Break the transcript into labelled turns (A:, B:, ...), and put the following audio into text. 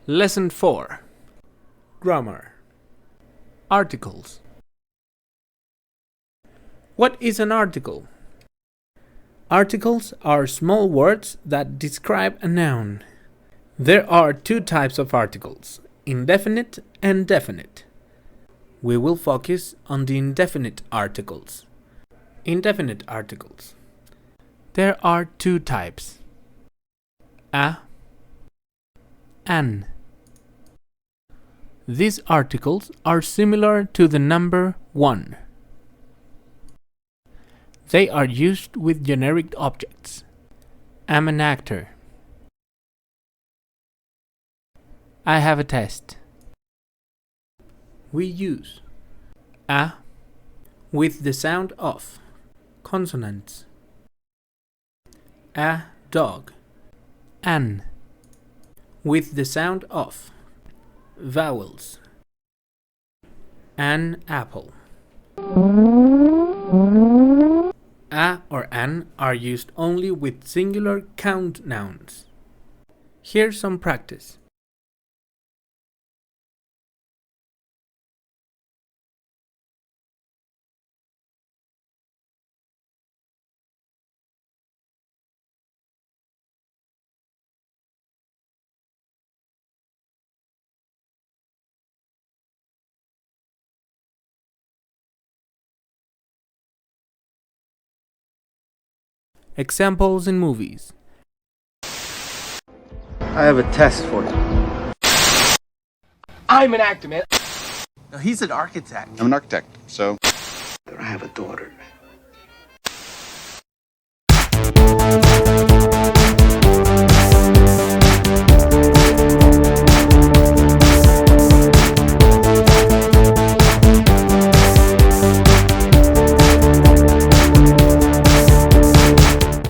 A: Lesson 4. Grammar. Articles. What is an article? Articles are small words that describe a noun. There are two types of articles, indefinite and definite. We will focus on the indefinite articles. Indefinite articles. There are two types. A, an. These articles are similar to the number 1. They are used with generic objects. I'm an actor. I have a test. We use a with the sound of consonants. A dog. An with the sound of vowels. An apple. A or an are used only with singular count nouns. Here's some practice. Examples in movies.
B: I have a test for you.
C: I'm an actor, man.
B: No, he's an architect.
D: I'm an architect, so...
E: I have a daughter.